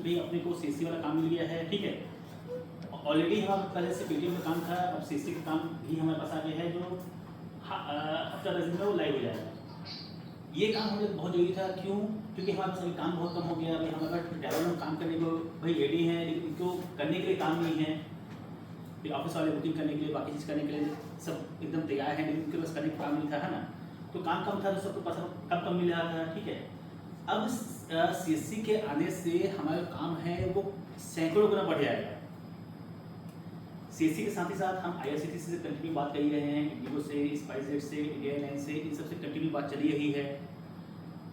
भी अपने को सीएससी वाला काम मिल गया है, ठीक है। ऑलरेडी हमारा पहले से पेटीएम का काम था, अब सीएससी का काम भी हमारे पास आ गया है, जो हफ्ता 10 दिन में वो लाइव हो जाएगा। ये काम हमें बहुत जरूरी था, क्यों? क्योंकि हमारे पास अभी काम बहुत कम हो गया। भाई हमारे पास ड्राइवर में काम करने को भाई रेडी हैं, लेकिन उनको करने के लिए काम नहीं है। फिर ऑफिस वाले बुकिंग करने के लिए, बाकी चीज़ करने के लिए सब एकदम तैयार है, लेकिन उनके पास करने का काम नहीं था, है ना। तो काम कम था तो सबको पास कम कम मिल रहा था, ठीक है। अब सीएससी के आने से हमारा काम है वो सैकड़ों गुना बढ़ जाएगा। सीएससी के साथ ही साथ हम आईआरसीटीसी से कंटिन्यू बात कर ही रहे हैं, इंडिगो से, स्पाइसजेट से, इंडिया एयरलाइंस से, इन सबसे कंटिन्यू बात चली रही है।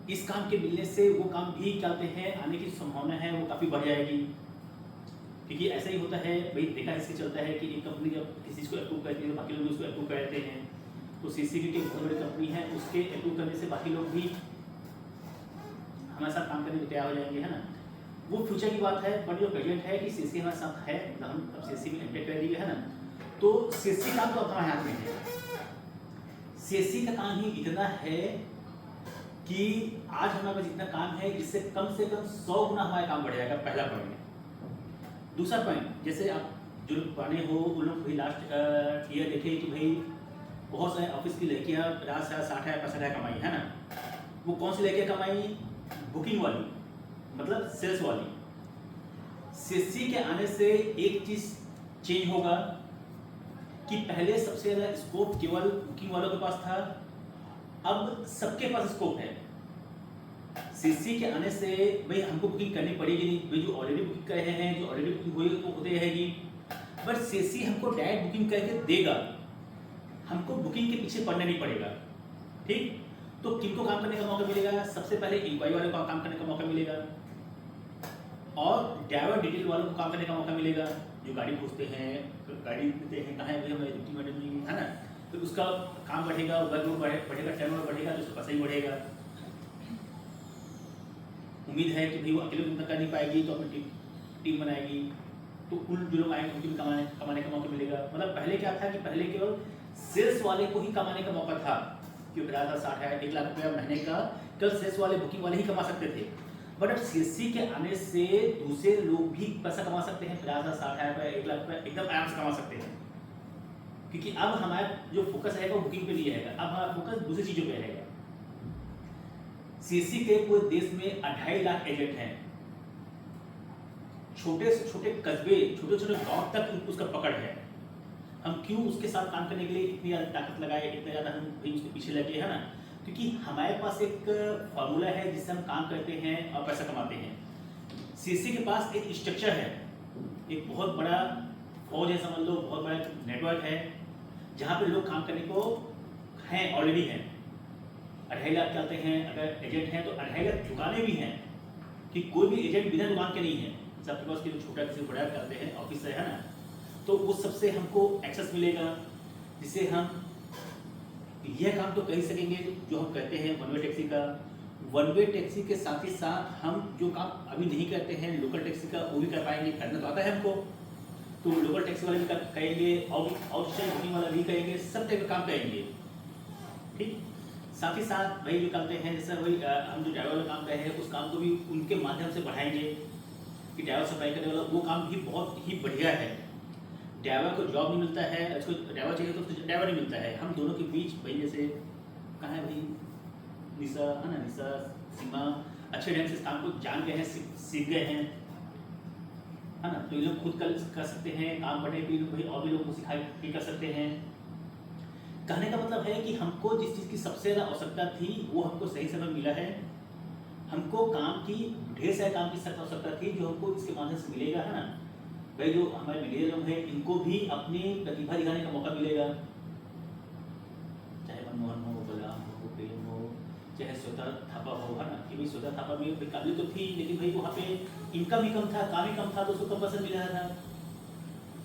इस काम के मिलने से वो काम भी कहते हैं आने की संभावना है वो काफ़ी बढ़ जाएगी। क्योंकि ऐसा ही होता है भाई, देखा इससे चलता है कि एक कंपनी जब किसी चीज़ को अप्रूव करती है तो बाकी लोग भी उसको अप्रूव कर देते हैं। तो सीएससी की बहुत बड़ी कंपनी है, उसके अप्रूव करने से बाकी लोग भी हमारे साथ काम करने को तैयार हो जाएंगे, है ना। वो फ्यूचर की बात है, पर जो प्रेजेंट है कि सीएससी हमारे साथ है, मतलब हम अब सीएससी में एंटर कर दिए, है ना। तो सीएससी काम तो अपना हाथ में है। सीएससी का काम ही इतना है कि आज हमारे पास इतना काम है, इससे कम से कम 100 गुना हमारा काम बढ़ जाएगा। पहला पॉइंट। दूसरा पॉइंट, जैसे आप जो लोग पुराने हो उन लोग भी लास्ट ईयर देखे कि भाई बहुत सारे ऑफिस की लड़कियाँ 50,000, 60,000, 65,000 कमाई, है ना। वो कौन सी लड़कियाँ कमाई? बुकिंग वाली, मतलब सेल्स वाली। सीएससी के आने से एक चीज चेंज होगा कि पहले सबसे ज्यादा स्कोप केवल बुकिंग वालों के पास था, अब सबके पास स्कोप है। सीएससी के आने से भाई हमको बुकिंग करनी पड़ेगी नहीं, भाई जो ऑलरेडी बुकिंग कर रहे हैं, जो ऑलरेडी बुकिंग हुई तो होते रहेगी, बट सीएससी हमको डायरेक्ट बुकिंग करके देगा, हमको बुकिंग के पीछे पड़ना नहीं पड़ेगा, ठीक। तो किनको काम करने का मौका मिलेगा? सबसे पहले इंक्वायरी वालों को काम करने का मौका मिलेगा, और ड्राइवर डिटेल वालों को काम करने का मौका मिलेगा, जो गाड़ी पूछते हैं, गाड़ी देते हैं, कहाँ है भाई हमारी ड्यूटी मैडम जी, है ना। तो उसका काम बढ़ेगा, वर्कलोड बढ़ेगा, टर्नओवर बढ़ेगा, तो उसका पैसा ही बढ़ेगा। उम्मीद है कि भाई वो अकेले उतना कर नहीं पाएगी, तो अपनी टीम बनाएगी, तो उन जो लोग आएंगे उनको भी कमाने का मौका मिलेगा। मतलब पहले क्या था कि पहले केवल सेल्स वाले को ही कमाने का मौका था, कि 50,000, 60,000, 1 लाख रुपया महीने का केवल सेल्स वाले, बुकिंग वाले ही कमा सकते थे। बट अब सीएससी के आने से दूसरे लोग भी पैसा कमा सकते हैं, 50,000, 60,000 रुपया, 1 लाख रुपया एकदम आराम से कमा सकते हैं। क्योंकि अब हमारा जो फोकस रहेगा वो बुकिंग पे नहीं रहेगा, अब हमारा फोकस दूसरी चीजों पे रहेगा। सीएससी के पूरे देश में 2.5 लाख एजेंट हैं। छोटे से छोटे कस्बे, छोटे छोटे गांव तक उसका पकड़ है। हम क्यों उसके साथ काम करने के लिए इतनी ज़्यादा ताकत लगाए, इतना ज़्यादा हम भी उसके पीछे लगे, है ना। क्योंकि हमारे पास एक फॉर्मूला है जिससे हम काम करते हैं और पैसा कमाते हैं। सीएससी के पास एक स्ट्रक्चर है, एक बहुत बड़ा फौज है, समझ लो, बहुत बड़ा नेटवर्क है, जहाँ पे लोग काम करने को हैं, ऑलरेडी हैं। 2.5 लाख चलते हैं, अगर एजेंट हैं तो 2.5 लाख दुकानें भी हैं, कि कोई भी एजेंट बिना दुकान के नहीं है। सबके पास जो छोटा किसी बड़ा करते हैं ऑफिस है ना, तो उस सबसे हमको एक्सेस मिलेगा, जिससे हम यह काम तो कर ही सकेंगे जो हम करते हैं वन वे टैक्सी का। वन वे टैक्सी के साथ ही साथ हम जो काम अभी नहीं करते हैं लोकल टैक्सी का, वो भी कर पाएंगे। करना तो आता है हमको, तो लोकल टैक्सी वाले भी करेंगे, और आउटसाइड बुकिंग वाला भी करेंगे, सब टाइप का काम करेंगे, ठीक। साथ ही साथ वही जो करते हैं, जैसे वही हम जो ड्राइवर वाला काम कर रहे हैं, उस काम को भी उनके माध्यम से बढ़ाएंगे, कि ड्राइवर सप्लाई करने वाला वो काम भी बहुत ही बढ़िया है। ड्राइवर को जॉब नहीं मिलता है, उसको ड्राइवर चाहिए तो उसको ड्राइवर नहीं मिलता है। हम दोनों के बीच भाई, जैसे कहाँ है भाई निशा, है ना, निशा, सीमा अच्छे ढंग से इस काम को जान गए हैं, सीख गए हैं, है ना। तो ये लोग खुद कर सकते हैं काम, बढ़ने भी भाई और भी लोग को सिखा भी कर सकते हैं। कहने का मतलब है कि हमको जिस चीज़ की सबसे ज़्यादा आवश्यकता थी वो हमको सही समय मिला है। हमको काम की ढेर सारे काम की सख्त आवश्यकता थी, जो हमको इसके माध्यम से मिलेगा, है ना। भाई जो हमारे मीडिया लोग हैं, इनको भी अपनी प्रतिभा दिखाने का मौका मिलेगा, चाहे मनमोहन हो, बलराम हो, प्रेम हो, चाहे श्वेता थापा हो, है ना। कि भाई श्वेता थापा भी काबिल तो थी, लेकिन भाई वहाँ पे इनकम ही कम था, काम ही कम था, तो उसको कम पसंद मिल रहा था।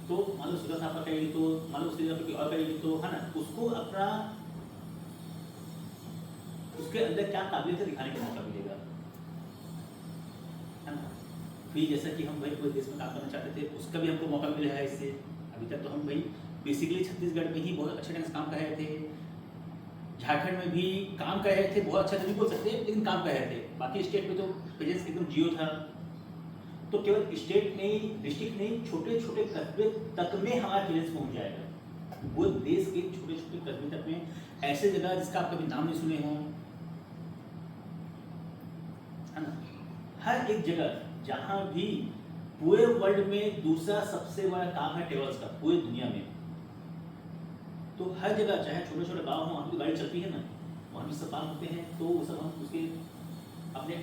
तो मान लो श्वेता थापा करेगी, तो मान लो उसकी जगह कोई और करेगी, तो है ना, उसको अपना उसके अंदर क्या काबिलियत है दिखाने का मौका मिलेगा, है ना। फिर जैसा कि हम भाई पूरे देश में काम करना चाहते थे, उसका भी हमको मौका मिला है इससे। अभी तक तो हम भाई बेसिकली छत्तीसगढ़ में ही बहुत अच्छे ढंग से काम कर रहे थे, झारखंड में भी काम कर रहे थे, बहुत अच्छा नहीं बोल सकते लेकिन काम कर रहे थे। बाकी स्टेट में तो प्रेजेंस एकदम जियो था। तो केवल स्टेट नहीं, डिस्ट्रिक्ट नहीं, छोटे छोटे कस्बे तक में हमारा क्लियरेंस पहुंच जाएगा। वो देश के छोटे छोटे कस्बे तक में, ऐसे जगह जिसका आप कभी नाम नहीं सुने हो, है ना। हर एक जगह जहां भी पूरे वर्ल्ड में दूसरा सबसे बड़ा काम है ट्रेवल्स का, पूरी दुनिया में, तो हर जगह चाहे छोटे छोटे गाँव हो, वहाँ की गाड़ी चलती है ना, वहाँ भी सब काम होते हैं, तो वो सब हम उसके अपने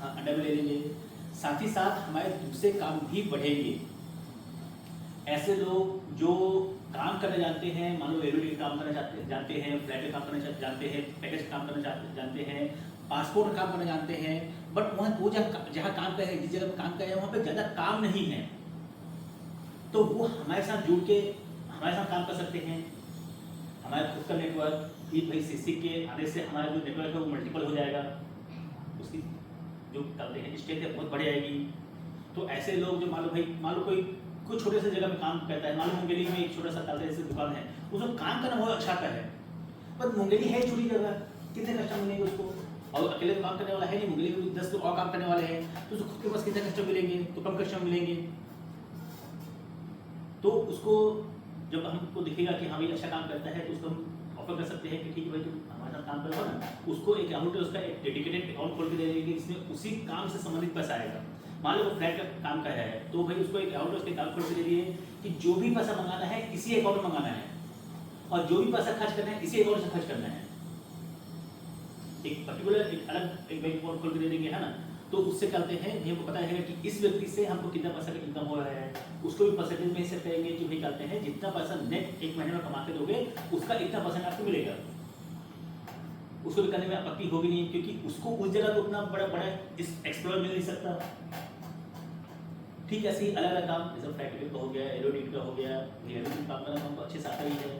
अंडर में ले लेंगे। साथ ही साथ हमारे दूसरे काम भी बढ़ेंगे। ऐसे लोग जो काम करना जानते हैं, मान लो एरोड्रोम काम करना जानते हैं, फ्लाइट का काम करना जानते हैं, पैकेज का काम करना जानते हैं, पासपोर्ट का काम करना जानते हैं, बट वहाँ वो जहाँ काम कर है, जिस जगह काम कर है वहाँ पे ज़्यादा काम नहीं है, तो वो हमारे साथ जुड़ के हमारे साथ काम कर सकते हैं। हमारा खुद का नेटवर्क कि भाई सीसी के आने से हमारा जो नेटवर्क है वो मल्टीपल हो जाएगा, उसकी जो कहते हैं स्ट्रेंथ है बहुत बढ़ जाएगी। तो ऐसे लोग जो मान लो कोई कुछ छोटे से जगह में काम करता है, मान लो मुंगेली में एक छोटा सा कहते ऐसे दुकान है, उसमें काम करना बहुत अच्छा आता है, पर मुंगेली है छोटी जगह, कितने कस्टमर मिलेंगे उसको, और अकेले तो काम करने वाला है नहीं, मुंगेली में 10 लोग और काम करने वाले हैं, तो उसको खुद के पास कितने कस्टमर मिलेंगे, तो कम कस्टमर मिलेंगे। तो उसको जब हमको दिखेगा कि हाँ भाई अच्छा काम करता है, तो उसको हम ऑफर कर सकते हैं कि ठीक है भाई तुम हमारे साथ काम करो ना, उसको एक अकाउंट उसका एक डेडिकेटेड अकाउंट खोल के दे देंगे, इसमें उसी काम से संबंधित पैसा आएगा। मान लो वो फ्लैट का काम का है, तो भाई उसको एक अकाउंट उसके अकाउंट खोल के दे दिए कि जो भी पैसा मंगाना है इसी अकाउंट में मंगाना है, और जो भी पैसा खर्च करना है इसी अकाउंट से खर्च करना है। एक पर्टिकुलर एक अलग एक बैंक अकाउंट खोल के दे देंगे, है ना। तो उससे करते हैं भाई हमको पता है कि इस व्यक्ति से हमको कितना पैसा का इनकम हो रहा है, उसको भी परसेंटेज में हिस्सा करेंगे कि भाई करते हैं जितना पैसा नेट एक महीने में कमा के दोगे उसका इतना परसेंट आपको मिलेगा। उसको भी करने में आपत्ति होगी नहीं, क्योंकि उसको उस जगह तो उतना बड़ा इस एक्सप्लोर मिल नहीं सकता। ठीक है, ऐसे ही अलग अलग काम, जैसे फ्लाइट का हो गया, एरोड्रोम का हो गया, एरोड्रोम काम करना हमको अच्छे से आता ही है,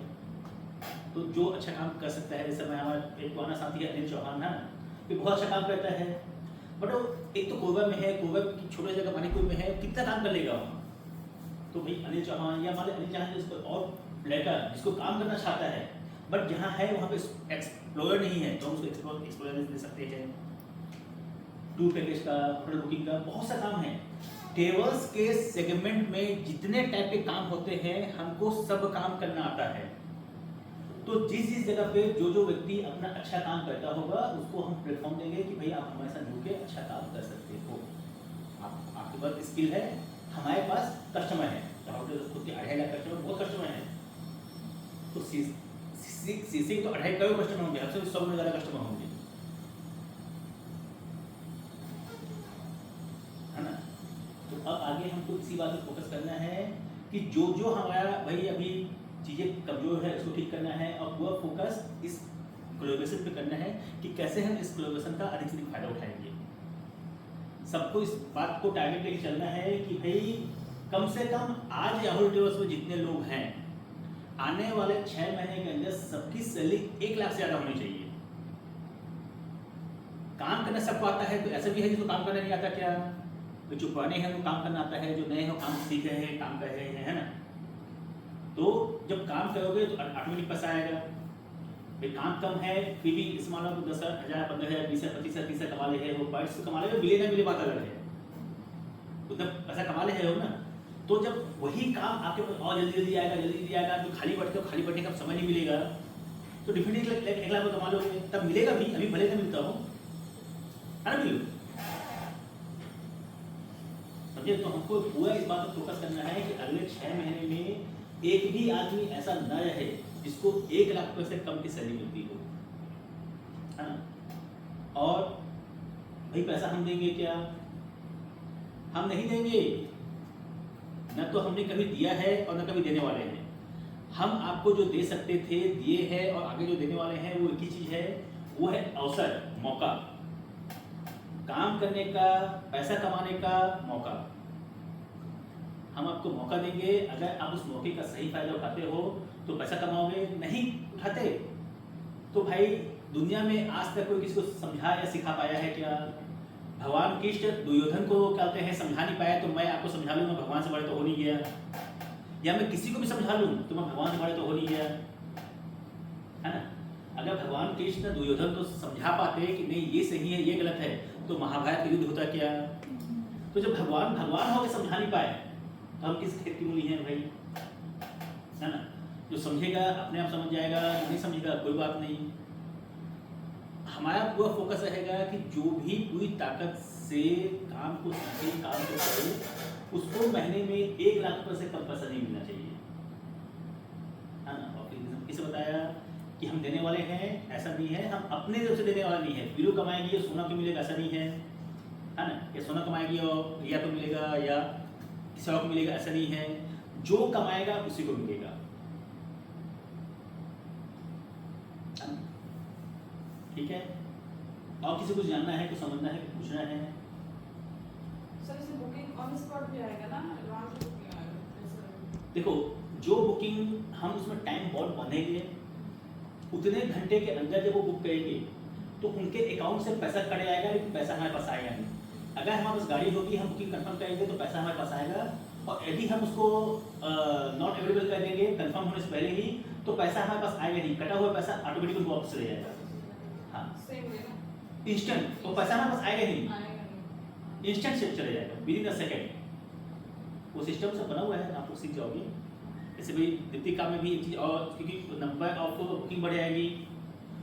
तो जो अच्छा काम कर सकता है, जैसे मैं हमारा एक पुराना साथी है अनिल चौहान है, ये बहुत अच्छा काम करता है, बट वो एक तो कोरबा में है, कोरबा की छोटी जगह पानीपुर में है, कितना काम कर लेगा वहाँ। तो भाई अनिल चौहान या मान अनिल चौहान जिसको और लड़का जिसको काम करना चाहता है, बट जहाँ है वहाँ पे एक्सप्लोरर नहीं है, तो हम उसको एक्सप्लोरर दे सकते हैं। टूर पैकेज का, होटल बुकिंग का, बहुत सा काम है। ट्रेवल्स के सेगमेंट में जितने टाइप के काम होते हैं हमको सब काम करना आता है। तो जिस जगह पे जो व्यक्ति अपना अच्छा काम करता होगा उसको हम प्लेटफॉर्म देंगे कि भाई आप हमारे साथ जुड़ के अच्छा काम कर सकते हो, आपके पास स्किल है, हमारे पास कस्टमर है, खुद के 2.5 लाख कस्टमर, बहुत कस्टमर है, तो सीसी तो 2.5 करोड़ कस्टमर होंगे, हमसे 100 गुना ज़्यादा कस्टमर होंगे, है ना। तो अब आगे हमको इसी बात पर फोकस करना है कि जो हमारा भाई अभी चीज़ें कमजोर है उसको ठीक करना है, और पूरा फोकस इस कोलैबोरेशन पे करना है कि कैसे हम इस कोलैबोरेशन का अधिक से अधिक फायदा उठाएंगे। सबको इस बात को टारगेट लेके चलना है कि भाई कम से कम आज राहुल ट्रेवल्स में जितने लोग हैं, आने वाले 6 महीने के अंदर सबकी सैलरी 1 लाख से ज़्यादा होनी चाहिए। काम करना सबको आता है, तो ऐसा भी है जिसको काम करना नहीं आता क्या? तो जो पुराने हैं वो काम करना आता है, जो नए हो काम सीख रहे हैं, काम कर रहे हैं, है ना। तो जब काम करोगे तो ऑटोमेटिक पैसा आएगा। भाई काम कम है फिर भी इस मान लो 10,000, 15,000, 20,000, 25,000, 30,000 कमा ले हो, पॉइंट्स कमा ले, मिले ना मिले बात अलग है, उतना पैसा कमा ले हो ना। तो जब वही काम आपके पास और जल्दी आएगा, तो खाली बैठने का समय नहीं मिलेगा, तो डिफिनेटली 1 लाख कमा लोगे, तब मिलेगा भी, अभी भले ना मिलता हो, है ना मिलो। समझे? तो हमको पूरा इस बात पर फोकस करना है कि अगले 6 महीने में एक भी आदमी ऐसा न रहे जिसको 1 लाख रुपए से कम की सैलरी मिलती हो, है ना। और भाई पैसा हम देंगे क्या? हम नहीं देंगे, न तो हमने कभी दिया है और न कभी देने वाले हैं। हम आपको जो दे सकते थे दिए हैं, और आगे जो देने वाले हैं वो एक ही चीज है, वो है अवसर, मौका, काम करने का, पैसा कमाने का मौका। हम आपको मौका देंगे, अगर आप उस मौके का सही फायदा उठाते हो तो पैसा कमाओगे, नहीं उठाते तो भाई दुनिया में आज तक कोई किसी को समझा या सिखा पाया है क्या? भगवान कृष्ण दुर्योधन को कहते हैं समझा नहीं पाया, तो मैं आपको समझा लूँ, मैं भगवान से बड़े तो हो नहीं गया, या मैं किसी को भी समझा लूँ तो मैं भगवान से बड़े तो हो नहीं गया, है ना। अगर भगवान कृष्ण दुर्योधन को समझा पाते कि नहीं ये सही है ये गलत है, तो महाभारत का युद्ध होता क्या? तो जब भगवान भगवान होकर समझा नहीं पाए तो हम किस खेत की मूली हैं भाई, है ना। जो समझेगा अपने आप समझ जाएगा, जो नहीं समझेगा कोई बात नहीं। हमारा पूरा फोकस रहेगा कि जो भी पूरी ताकत से काम को सीखे, काम को करे, उसको महीने में 1 लाख रुपये से कम पैसा नहीं मिलना चाहिए, है ना। और फिर किसे बताया कि हम देने वाले हैं, ऐसा नहीं है, हम अपने तरफ से देने वाला नहीं है। वीरू कमाएगी और सोना क्यों मिलेगा, ऐसा नहीं है ना। या सोना कमाएगी और रिया को मिलेगा या किसी और को मिलेगा, ऐसा नहीं है। जो कमाएगा उसी को मिलेगा, ठीक है। और किसी को जानना है, कुछ समझना है, कुछ पूछना है? सर इसे बुकिंग ऑन स्पॉट भी आएगा ना, एडवांस बुकिंग आएगा? देखो, जो बुकिंग हम उसमें टाइम बहुत बांधेंगे, उतने घंटे के अंदर जब वो बुक करेंगे तो उनके अकाउंट से पैसा कट जाएगा, लेकिन पैसा हमारे पास आएगा नहीं। अगर हमारे पास गाड़ी होगी, हम बुकिंग कंफर्म करेंगे तो पैसा हमारे पास आएगा, और यदि हम उसको नॉट अवेलेबल कर देंगे कंफर्म होने से पहले ही, तो पैसा हमारे पास आएगा नहीं। कटा हुआ पैसा ऑटोमेटिकली वापस चले जाएगा। हाँ, सेम वे ना, इंस्टेंट, तो पैसा हमारे पास आएगा नहीं, आएगा नहीं। इंस्टेंट से चले जाएगा विदिन अ सेकेंड। वो सिस्टम से बना हुआ है, आप सीख जाओगे। जैसे भाई दीपिका में भी एक चीज़ और, क्योंकि नंबर ऑफ तो बुकिंग बढ़ जाएगी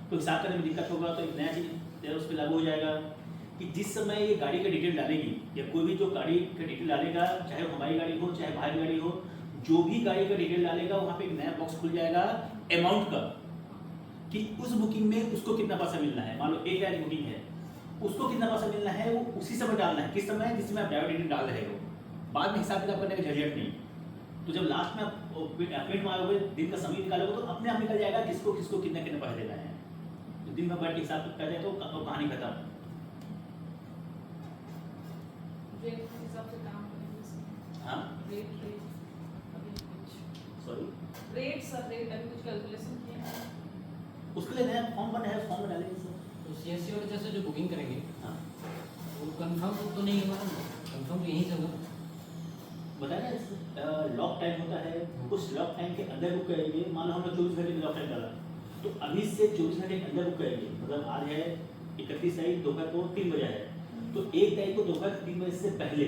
तो हिसाब करने में दिक्कत होगा, तो एक नया चीज़ उस पर लागू हो जाएगा कि जिस समय ये गाड़ी का डिटेल डालेगी या कोई भी जो गाड़ी का डिटेल डालेगा, चाहे वो हमारी गाड़ी हो चाहे बाहर गाड़ी हो, जो भी गाड़ी का डिटेल डालेगा वहाँ पे एक नया बॉक्स खुल जाएगा अमाउंट का, कि उस बुकिंग में उसको कितना पैसा मिलना है। मान लो 1 लाख की बुकिंग है, उसको कितना पैसा मिलना है वो उसी समय डालना है। किस समय? जिस समय आप ड्राइवर डिटेल डाल रहे हो, बाद में हिसाब किताब करने का झंझट नहीं। तो जब लास्ट में आप प्रिंट मारोगे, दिन का समय निकालोगे, तो अपने आप निकल जाएगा किसको किसको कितने कितने पैसे देना है। तो दिन भर बैठ के हिसाब कर जाए तो कहानी खत्म। रेट के हिसाब से काम करेंगे। हाँ, रेट अभी कुछ सॉरी, रेट सर, रेट अभी कुछ कैलकुलेशन किए हैं? उसके लिए नया फॉर्म बना है, फॉर्म में डालेंगे सर। तो सीएससी और जैसे जो बुकिंग करेंगे हाँ, वो कंफर्म तो नहीं होगा ना, कंफर्म तो यहीं से होगा। बताया लॉक टाइम होता है, उस लॉक टाइम के अंदर बुक करेंगे। मान लो हमने 24 घंटे लॉक टाइम डाला, तो अभी से 24 घंटे के अंदर बुक करेंगे। मतलब आज है 31 तारीख, दोपहर को 3 बजे है, तो 1 तारीख को दोपहर 3 बजे से पहले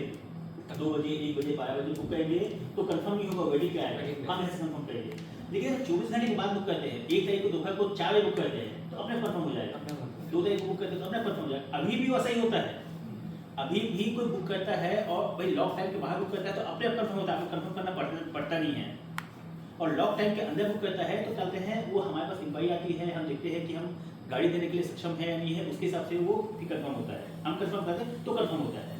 2 बजे, 1 बजे, 12 बजे बुक करेंगे तो कंफर्म नहीं होगा, वेटिंग पे आएगा, हम ऐसे कंफर्म करेंगे। लेकिन अगर 24 घंटे के बाद बुक करते हैं, 1 तारीख को दोपहर को 4 बजे बुक करते हैं तो अपने कंफर्म हो जाएगा, 2 तारीख को बुक करते हैं तो अपने कंफर्म हो जाएगा। अभी भी वैसा ही होता है, अभी भी कोई बुक करता है और भाई लॉक टाइम के बाहर बुक करता है तो अपने आप कंफर्म होता है, कंफर्म करना पड़ता नहीं है। और लॉक टाइम के अंदर बुक करता है तो चलते हैं, वो हमारे पास इंक्वायरी आती है, हम देखते हैं कि हम गाड़ी देने के लिए सक्षम है या नहीं है, उसके हिसाब से वो भी कंफर्म होता है। हम कंफर्म करते हैं तो कंफर्म होता है।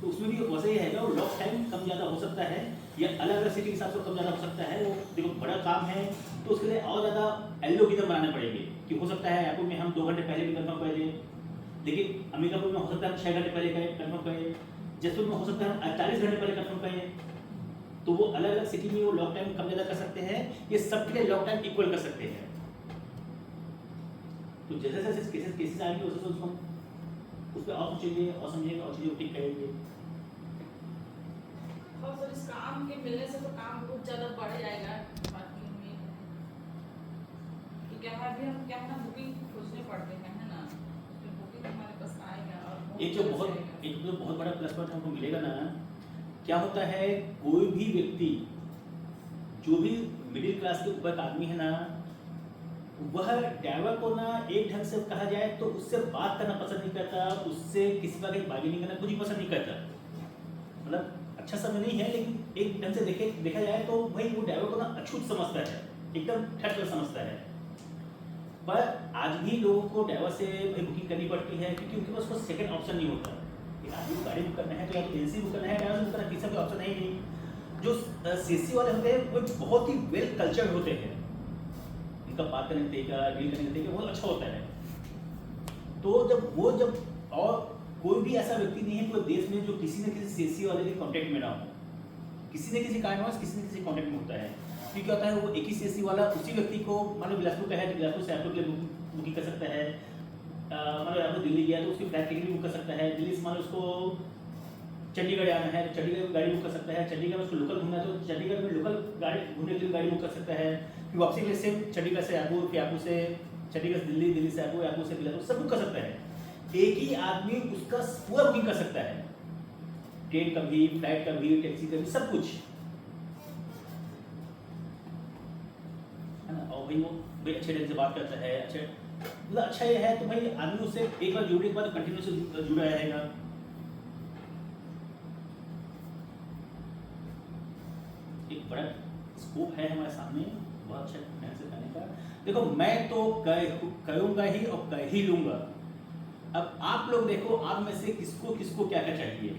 तो उसमें भी वैसे ही है, और लॉक टाइम कम ज़्यादा हो सकता है या अलग अलग सिटी के हिसाब से कम ज़्यादा हो सकता है। वो देखो बड़ा काम है तो उसके लिए और ज़्यादा एल्गोरिथम बनाने पड़ेंगे, कि हो सकता है ऐप में हम 2 घंटे पहले भी कंफर्म कर दें, लेकिन अंबिकापुर में हो सकता है हम 6 घंटे पहले कंफर्म करें, जयपुर में हो सकता है हम 48 घंटे पहले कंफर्म करें। तो वो अलग अलग सिटी में वो लॉक टाइम कम ज़्यादा कर सकते हैं, ये सबके लिए लॉक टाइम इक्वल कर सकते हैं। तो जैसे जैसे केसेस आएंगे वैसे उसको उस पर और सोचेंगे और समझेंगे और चीज़ें ठीक करेंगे। और सर इस काम के मिलने से तो काम बहुत ज़्यादा बढ़ जाएगा, बाकी उम्मीद है। तो क्या है, अभी हम क्या है ना बुकिंग खोजने पड़ते हैं, है ना, उसमें बुकिंग हमारे पास आएगा। और एक जो बहुत बड़ा प्लस पॉइंट हमको मिलेगा ना, क्या होता है, कोई भी व्यक्ति जो भी मिडिल क्लास के ऊपर का आदमी है ना, वह ड्राइवर को ना एक ढंग से कहा जाए तो उससे बात करना पसंद नहीं करता, उससे किसी बात की बार्गेनिंग करना कुछ ही पसंद नहीं करता। मतलब अच्छा समय नहीं है, लेकिन एक ढंग से देखा जाए तो भाई वो ड्राइवर को ना अछूत समझता है, एकदम ठट समझता है। पर आज भी लोगों को ड्राइवर से भाई बुकिंग करनी पड़ती है, क्योंकि उनके पास कोई सेकंड ऑप्शन नहीं होता। आदमी को गाड़ी बुक करना है तो या तो एजेंसी बुक करना है, ड्राइवर बुक करना, किसी का ऑप्शन है ही नहीं। जो सीसी वाले होते हैं वो बहुत ही वेल कल्चर्ड होते हैं, उनका बात करने का तरीका, डील करने का तरीका बहुत अच्छा होता है। तो जब और कोई भी ऐसा व्यक्ति नहीं है पूरे देश में जो किसी न किसी सीसी वाले के कांटेक्ट में ना हो, किसी न किसी कारणवश किसी न किसी कांटेक्ट में होता है। फिर क्या होता है, वो एक ही सीसी वाला उसी व्यक्ति को, मान लो बिलासपुर का है तो बिलासपुर से एयरपोर्ट के लिए बुकिंग कर सकता है, मान लो एयरपोर्ट दिल्ली गया तो उसकी फ्लाइट टिकट भी बुक कर सकता है, दिल्ली से मान लो उसको चंडीगढ़ आना है तो चंडीगढ़ में गाड़ी बुक कर सकता है, चंडीगढ़ में उसको लोकल घूमना है तो चंडीगढ़ में लोकल गाड़ी घूमने के लिए गाड़ी बुक कर सकता है। फिर वापसी के लिए सेम चंडीगढ़ से एयरपोर्ट, फिर एयरपोर्ट से चंडीगढ़ से दिल्ली, दिल्ली से एयरपोर्ट, एयरपोर्ट से बिलासपुर, सब बुक कर सकता है। एक ही आदमी उसका पूरा बुकिंग कर सकता है। ट्रेन का भी, फ्लाइट का भी, टैक्सी का भी, सब कुछ है ना। और भाई वो भाई अच्छे ढंग से बात करता है, अच्छे मतलब अच्छा ये है तो भाई आदमी उससे एक बार जुड़ने के बाद कंटिन्यू से जुड़ा रहेगा। एक बड़ा स्कोप है हमारे सामने बहुत अच्छा ढंग से करने का। देखो मैं तो कहूँगा ही और कह ही लूँगा। अब आप लोग देखो, आप में से किसको किसको क्या क्या चाहिए,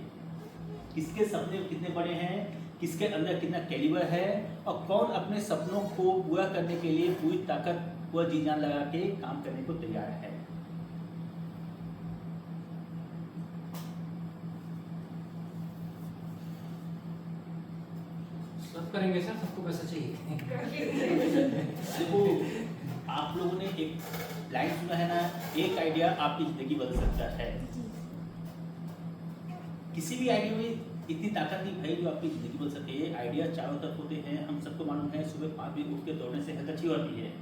किसके सपने कितने बड़े हैं, किसके अंदर कितना कैलिबर है, और कौन अपने सपनों को पूरा करने के लिए पूरी ताकत पूरा जी जान लगा के काम करने को तैयार है। सब करेंगे सर, सबको पैसा चाहिए। देखो आप लोगों ने एक लाइन सुना है ना, एक आइडिया आपकी जिंदगी बदल सकता है। किसी भी आइडिया में इतनी ताकत नहीं भाई जो आपकी जिंदगी बदल सके। ये आइडिया चारों तरफ होते हैं, हम सबको मालूम है। सुबह 5 बजे उठ के दौड़ने से हेल्थ अच्छी होती है,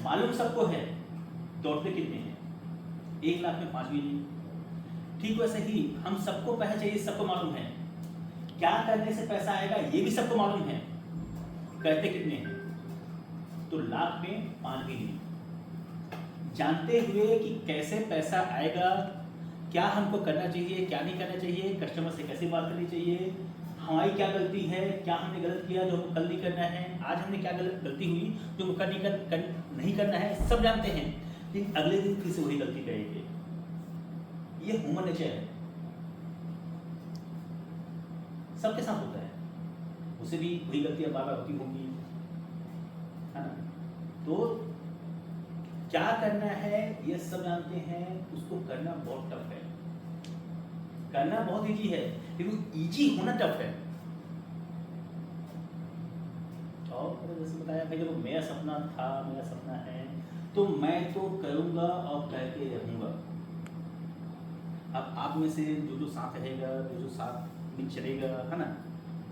मालूम सबको है। दौड़ते कितने हैं? 1 लाख में 5 भी नहीं। ठीक वैसे ही हम सबको पैसा चाहिए, सबको मालूम है। क्या करने से पैसा आएगा ये भी सबको मालूम है, कहते कितने हैं? तो लाख में 5 भी नहीं। जानते हुए कि कैसे पैसा आएगा, क्या हमको करना चाहिए, क्या नहीं करना चाहिए, कस्टमर से कैसे बात करनी चाहिए, हमारी क्या गलती है, क्या हमने गलत किया जो हमको कल नहीं करना है, आज हमने क्या गलती हुई जो हमको नहीं करना है, सब जानते हैं। लेकिन अगले दिन फिर से वही गलती करेंगे। ये ह्यूमन नेचर है, सबके साथ होता है। उसे भी वही गलतियां बार बार होती होंगी, है ना। तो क्या करना है ये सब जानते हैं, उसको करना बहुत टफ है। करना बहुत इजी है लेकिन इजी होना टफ है। और जैसे बताया भाई, देखो मेरा सपना था, मेरा सपना है, तो मैं तो करूंगा और करके रहूंगा। अब आप में से जो जो साथ रहेगा, जो जो साथ में चलेगा, है ना,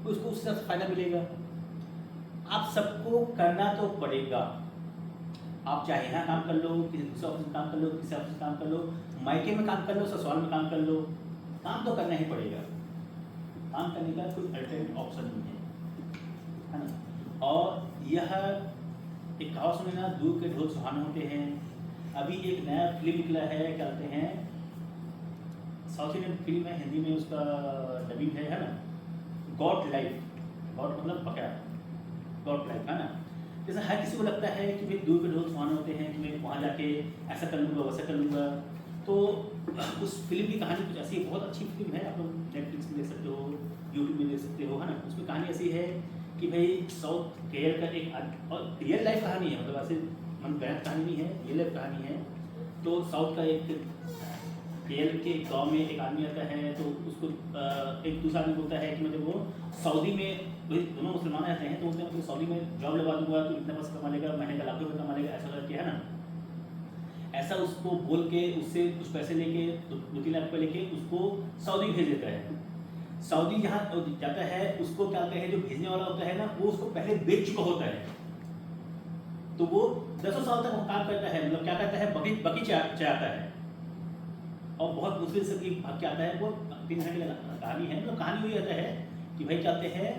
उसको उससे फायदा मिलेगा। आप सबको करना तो पड़ेगा। आप चाहे यहाँ काम कर लो, किसी दूसरे ऑफिस में काम कर लो, किसी ऑफिस में काम कर लो, मायके में काम कर लो, ससुराल में काम कर लो, काम तो करना ही पड़ेगा। काम करने का कोई अल्टरनेट ऑप्शन नहीं है ना। और यह एक कहावत सुने ना, दूर के ढोल सुहाने होते हैं। अभी एक नया फिल्म निकला है, क्या कहते हैं, साउथ इंडियन फिल्म है, हिंदी में उसका डबिंग है ना, गॉड लाइफ। गॉड मतलब बकरा, गॉड लाइफ, है ना। जैसे हर किसी को लगता है कि भाई दूर के ढोल सुहाने होते हैं, कि मैं वहाँ जाके ऐसा कर लूँगा, वैसा कर लूँगा। तो उस फिल्म की कहानी कुछ ऐसी है, बहुत अच्छी फिल्म है, आप लोग नेटफ्लिक्स में देख सकते हो, यूट्यूब में देख सकते हो, है ना। उसमें कहानी ऐसी है कि भाई साउथ केरल का एक, और रियल लाइफ कहानी है, मतलब ऐसे मन गलत कहानी नहीं है, रियल लाइफ कहानी है। तो साउथ का एक केरल के गांव में एक आदमी आता है, तो उसको एक दूसरा आदमी बोलता है कि मतलब वो सऊदी में, दोनों मुसलमान आते हैं, तो उसने मतलब सऊदी में जॉब लगा दूंगा तो इतना पैसा कमा लेगा, महीने का लाखों रुपये कमा लेगा, ऐसा करके, है ना। ऐसा उसको बोल के उससे कुछ पैसे लेके 2-3 लाख रुपये लेके उसको सऊदी भेज देता है। सऊदी जहाँ जाता है, उसको क्या कहते हैं, जो भेजने वाला होता है ना, वो उसको पहले बेच चुका होता है। तो वो 10 साल तक वो काम करता है, मतलब क्या करता है, बकी चराता है, और बहुत मुश्किल से भाग के आता है। वो 3 घंटे का कहानी है, मतलब कहानी वही रहता है कि भाई चाहते हैं,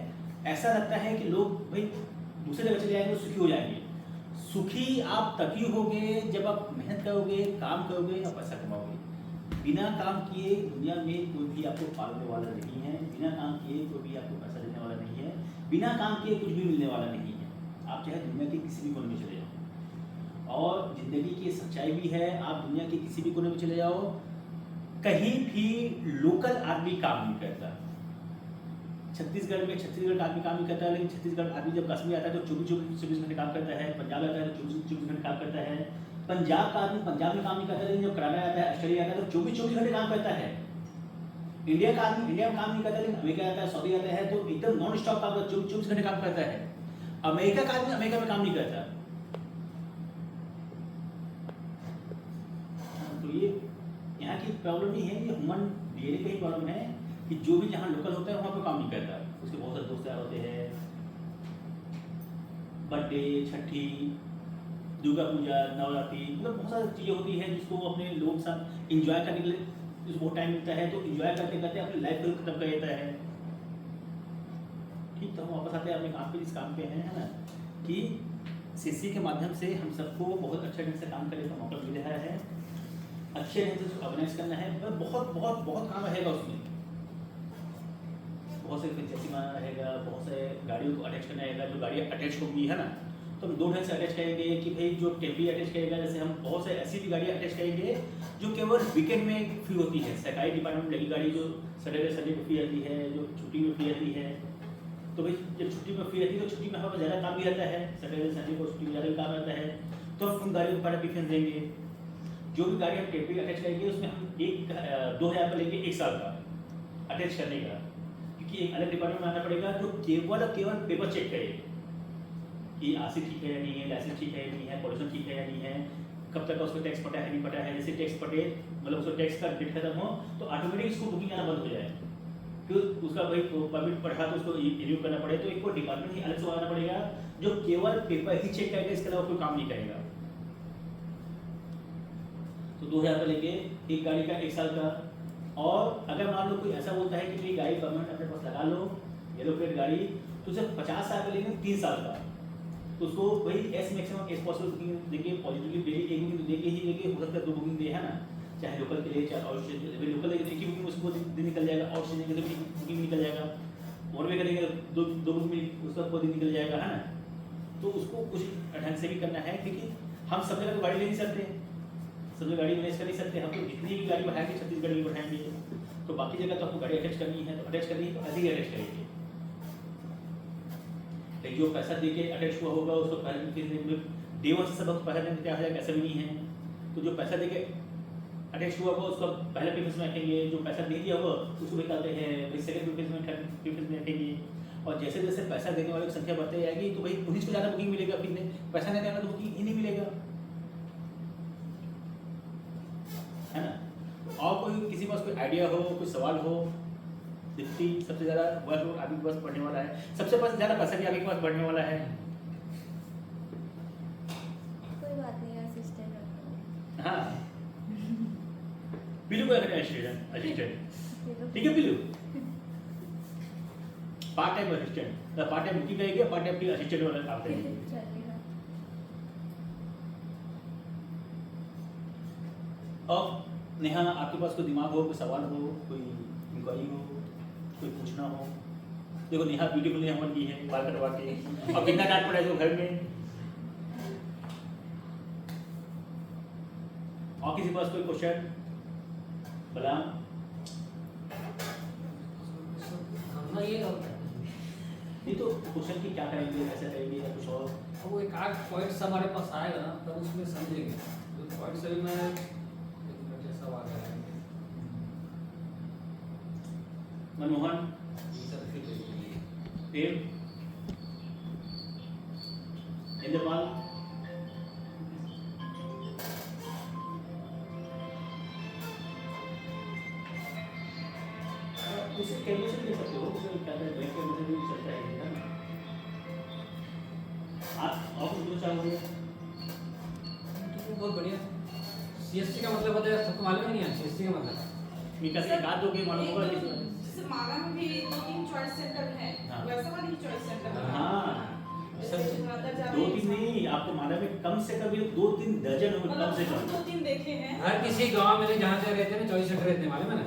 ऐसा लगता है कि लोग भाई दूसरे जगह चले जाएंगे, सुखी हो जाएंगे। सुखी आप तभी होगे जब आप मेहनत करोगे, काम करोगे और पैसा कमाओगे। बिना काम किए दुनिया में कोई भी आपको पालने वाला नहीं है, बिना काम किए कोई भी आपको पैसा देने वाला नहीं है, बिना काम किए कुछ भी मिलने वाला नहीं है। आप चाहे दुनिया के किसी भी कोने में चले जाओ, और ज़िंदगी की सच्चाई भी है, आप दुनिया के किसी भी कोने में चले जाओ, कहीं भी लोकल आदमी काम नहीं करता। छत्तीसगढ़ में छत्तीसगढ़ का आदमी काम नहीं करता है, लेकिन छत्तीसगढ़ आदमी जब कश्मीर आता है तो 24 घंटे काम करता है। पंजाब आता है तो 24 घंटे काम करता है। पंजाब का आदमी पंजाब में काम नहीं करता, लेकिन जब कनाडा आता है, ऑस्ट्रेलिया आता है तो 24 घंटे काम करता है। इंडिया का आदमी इंडिया में काम नहीं करता, लेकिन अमेरिका आता है, सऊदी आता है तो एकदम नॉन स्टॉप काम करता है, 24 घंटे काम करता है। अमेरिका का आदमी अमेरिका में काम नहीं करता। तो ये यहाँ की प्रॉब्लम नहीं है, ये ह्यूमन डीएनए का ही प्रॉब्लम है कि जो भी जहाँ लोकल होता है वहाँ पे काम नहीं करता। उसके बहुत सारे दोस्त यार होते हैं, बर्थडे, छठी, दुर्गा पूजा, नवरात्रि, मतलब बहुत सारी चीज़ें होती हैं जिसको वो अपने लोगों के साथ इंजॉय करने के लिए बहुत टाइम मिलता है तो एंजॉय करते करते अपनी लाइफ को खत्म कर देता है। ठीक, तो हम वापस आते हैं अपने काम पे, इस काम पे हैं, है ना, कि सीसी के माध्यम से हम सबको बहुत अच्छे ढंग से काम करने का मौका मिल रहा है, अच्छे ढंग से उसको ऑर्गेनाइज करना है, पर बहुत बहुत बहुत काम रहेगा उसमें, बहुत से फ्रेंचाइजी बनाना रहेगा, बहुत से गाड़ियों को अटैच करना रहेगा, जो गाड़ियाँ अटैच होंगी, है ना, तो हम दो ढंग से अटैच करेंगे कि भाई जो टेम्परी अटैच करेगा, जैसे हम बहुत से ऐसी भी गाड़ियाँ अटैच करेंगे जो केवल वीकेंड में फ्री होती है, सरकारी डिपार्टमेंट में लगी गाड़ी जो सैटरडे को फ्री रहती है, जो छुट्टी में फ्री रहती है, तो भाई जब छुट्टी में फ्री रहती है तो छुट्टी में हमारे पास ज़्यादा काम भी रहता है, सैटरडे संडे को छुट्टी में ज़्यादा काम रहता है, तो हम उन गाड़ियों को बड़ा प्रीफरेंस देंगे। जो भी गाड़ी हम टेम्परी अटैच करेंगे उसमें हम 2,000 का लेंगे 1 साल का अटैच करने का, क्योंकि एक अलग डिपार्टमेंट में आना पड़ेगा जो केवल पेपर चेक करे कि आरसी ठीक है या नहीं है, लाइसेंस ठीक है या नहीं है, पॉल्यूशन ठीक है या नहीं है, कब तक का उसको टैक्स पटा है नहीं पटा है। जैसे टैक्स पटे मतलब उसको टैक्स का डेट खत्म हो तो ऑटोमेटिक उसको बुकिंग आना बंद हो जाए, फिर उसका भाई परमिट पढ़ा तो उसको रिन्यू करना पड़े, तो एक डिपार्टमेंट ही अलग से बनाना पड़ेगा जो केवल पेपर ही चेक करेगा, इसके अलावा कोई काम नहीं करेगा। तो 2,000 का लेके एक गाड़ी का 1 साल का, और अगर मान लो कोई ऐसा बोलता है कि भाई गाड़ी परमानेंट अपने पास लगा लो, येलो प्लेट गाड़ी, तो उसे 50 साल का लेंगे 3 साल का, तो उसको वही S maximum S possible booking देके पॉजिटिवली डेली एक बुकिंग तो देके ही देके हो सकता है 2 बुकिंग दे, है ना, चाहे लोकल के लिए चाहे आउट स्टेशन, लोकल के लिए एक ही बुकिंग उसको दिन निकल जाएगा, आउट स्टेशन के लिए बुकिंग निकल जाएगा, और भी करेंगे दो बुकिंग उसका पूरा दिन निकल जाएगा, है ना। तो उसको कुछ ढंग से भी करना है, क्योंकि हम सब जगह तो गाड़ी ले नहीं सकते, सब जगह गाड़ी मैनेज कर नहीं सकते, हम तो जितनी भी गाड़ी बढ़ाएंगे 36 गाड़ी बढ़ाएंगे, तो बाकी जगह तो आपको गाड़ी अटैच करनी है, तो अटैच करनी है तो ऐसे ही अटैच करेंगे। लेकिन जो पैसा दे के अटैच हुआ होगा उसको पहले डे वन से सब पैसा देने क्या हो जाएगा, ऐसा भी नहीं है। तो जो पैसा दे के अटैच हुआ होगा उसको पहले प्रीफरेंस में रखेंगे, जो पैसा नहीं दिया होगा उसको निकालते हैं, फिर सेकंड प्रीफरेंस में थर्ड प्रीफरेंस में रखेंगे, और जैसे जैसे पैसा देने वालों की संख्या बढ़ती जाएगी तो भाई उन्हीं को ज़्यादा बुकिंग मिलेगा, फिर पैसा नहीं देने वाला तो बुकिंग ही नहीं मिलेगा, है ना। और कोई किसी के पास कोई आइडिया हो, कोई सवाल हो, जितनी सबसे ज़्यादा वर्कलोड आपके पास बढ़ने वाला है, सबसे पास ज़्यादा पैसा भी आपके पास बढ़ने वाला है, कोई बात नहीं, असिस्टेंट रखो। हाँ पिलू को रखना असिस्टेंट, ठीक है पिलू, part time assistant, part time booking करेगी, पार्ट टाइम फिर असिस्टेंट वाला काम करेगी। चलेगा। और नेहा आपके पास कोई दिमाग हो, कोई सवाल हो, कोई इंक्वायरी हो, कोई पूछना हो, देखो नेहा ब्यूटीफुल हमन की है बाल कटवा के, और कितना डांट पड़ा है घर में, और किसी के पास कोई क्वेश्चन भला हमने ये होता है नहीं तो क्वेश्चन की क्या करेंगे, कैसे करेंगे या कुछ और, वो एक आध पॉइंट्स हमारे पास आएगा ना तब उसमें समझेंगे, जो पॉइंट्स अभी मैं जैसा आ गया है मनमोहन ये सब फिर देखेंगे। देव इंद्रपाल, उसे कैमरे से भी देख सकते हो, उसे क्या कहते हैं बैक कैमरे से भी चलता है ना। आप और कुछ चाहोगे? तो बहुत बढ़िया। सीएससी का मतलब होता है, सबको मालूम ही नहीं है सीएससी का मतलब। मीका से एक आध दोगे मालूम होगा किसी को? जैसे माला में भी 2-3 चॉइस सेंटर है, हाँ। वैसा वाली चॉइस सेंटर है। हाँ। जैसे अंदर जाते 2-3 नहीं, आपको माना में कम से कम 2-3 दर्जन होंगे, कम से कम। 2-3 देखे हैं। हर किसी गांव में जहाँ से रहते हैं ना चॉइस सेंटर रहते हैं, मालूम है ना।